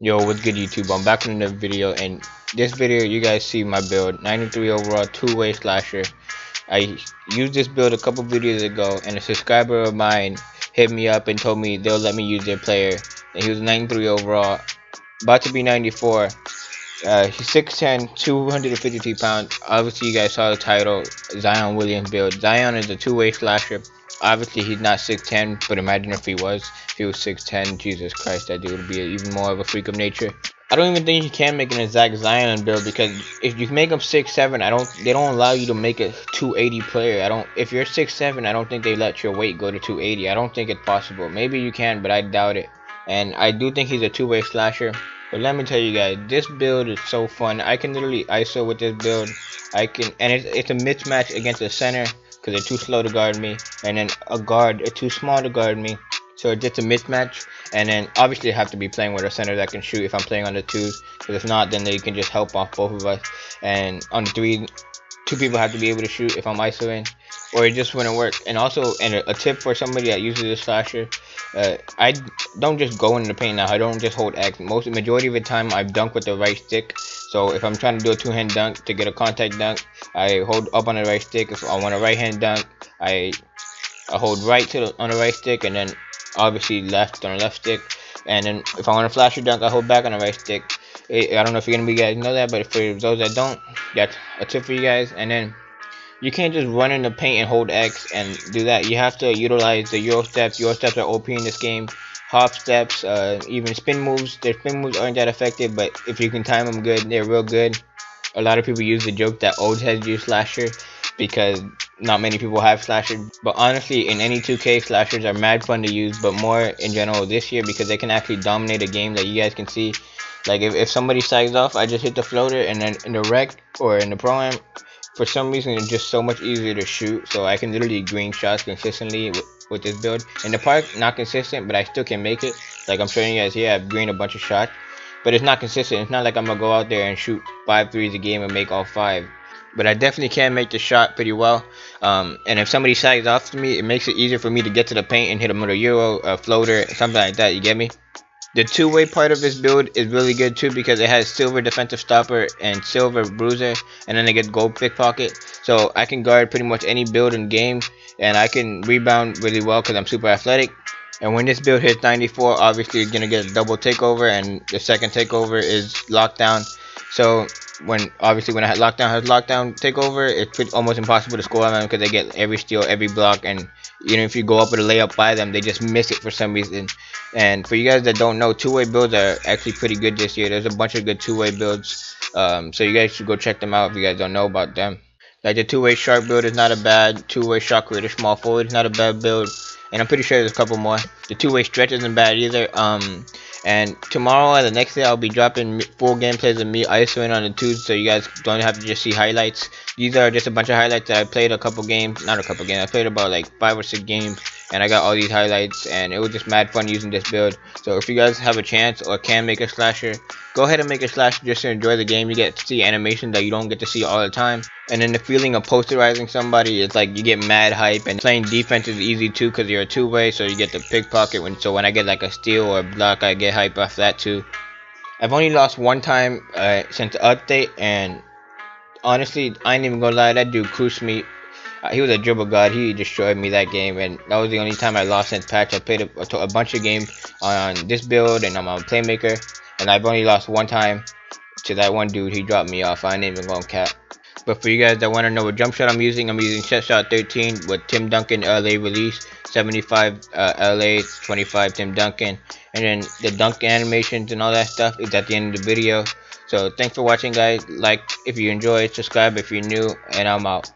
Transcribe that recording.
Yo, what's good YouTube? I'm back with another video, and this video you guys see my build, 93 overall, two-way slasher. I used this build a couple videos ago, and a subscriber of mine hit me up and told me they'll let me use their player. And he was 93 overall, about to be 94. He's 6'10", 253 pounds. Obviously, you guys saw the title, Zion Williams build. Zion is a two-way slasher. Obviously, he's not 6'10", but imagine if he was. If he was 6'10", Jesus Christ, that dude would be even more of a freak of nature. I don't even think you can make an exact Zion build, because if you make him 6'7", they don't allow you to make a 280 player. If you're 6'7", I don't think they let your weight go to 280. I don't think it's possible. Maybe you can, but I doubt it. And I do think he's a two-way slasher. But let me tell you guys, this build is so fun. I can literally ISO with this build. And it's a mismatch against a center, because they're too slow to guard me, and then a guard, it's too small to guard me. So it's just a mismatch. And then obviously I have to be playing with a center that can shoot if I'm playing on the twos, because if not, then they can just help off both of us. And on the three, two people have to be able to shoot if I'm ISOing, or it just wouldn't work. And also, a tip for somebody that uses this slasher, I don't just go in the paint now. I don't just hold X. Majority of the time I dunk with the right stick. So if I'm trying to do a two-hand dunk to get a contact dunk, I hold up on the right stick. If I want a right-hand dunk, I hold right on the right stick, and then obviously left on the left stick. And then if I want a flasher dunk, I hold back on the right stick. I don't know if you guys know that, but for those that don't, that's a tip for you guys. And then you can't just run in the paint and hold X and do that. You have to utilize the Euro steps. Euro steps are OP in this game. Hop steps, even spin moves. Their spin moves aren't that effective, but if you can time them good, they're real good. A lot of people use the joke that old heads use slasher, because not many people have slasher. But honestly, in any 2K, slashers are mad fun to use, but more in general this year, because they can actually dominate a game that you guys can see. Like if somebody sags off, I just hit the floater, and then in the rec or in the pro-am, for some reason it's just so much easier to shoot. So I can literally green shots consistently with this build. In the park, not consistent, but I still can make it. Like I'm showing you guys here, I've greened a bunch of shots, but it's not consistent. It's not like I'm gonna go out there and shoot 5 threes a game and make all 5. But I definitely can make the shot pretty well. And if somebody sags off to me, it makes it easier for me to get to the paint and hit them with a Euro, a floater, something like that. You get me? The two-way part of this build is really good too, because it has silver defensive stopper and silver bruiser, and then I get gold pickpocket. So I can guard pretty much any build in game, and I can rebound really well because I'm super athletic. And when this build hits 94, obviously it's gonna get a double takeover, and the second takeover is lockdown. So obviously when I had lockdown takeover, it's almost impossible to score on them, because they get every steal, every block, and if you go up with a layup by them, they just miss it for some reason. And for you guys that don't know, two-way builds are actually pretty good this year. There's a bunch of good two-way builds, so you guys should go check them out if you guys don't know about them. Like the two-way shark build is not a bad, two-way shot creator small forward is not a bad build, and I'm pretty sure there's a couple more. The two-way stretch isn't bad either. And tomorrow and the next day I'll be dropping full gameplays of me ISOing on the twos, so you guys don't have to just see highlights. These are just a bunch of highlights that I played I played about like 5 or 6 games, and I got all these highlights, and it was just mad fun using this build. So if you guys have a chance or can make a slasher, go ahead and make a slasher just to enjoy the game. You get to see animation that you don't get to see all the time. And then the feeling of posterizing somebody is like you get mad hype, and playing defense is easy too, because you're a two-way, so you get the pickpocket. When I get like a steal or a block, I get hype off that too. I've only lost one time since the update, and honestly, I ain't even gonna lie, that dude cruised me. He was a dribble god. He destroyed me that game, and that was the only time I lost since patch. I played a bunch of games on this build, and I'm on playmaker, and I've only lost one time to that one dude. He dropped me off. I ain't even gonna cap. But for you guys that want to know what jump shot I'm using Set Shot 13 with Tim Duncan LA release, 75 LA, 25 Tim Duncan, and then the dunk animations and all that stuff is at the end of the video. So thanks for watching, guys. Like if you enjoyed, subscribe if you're new, and I'm out.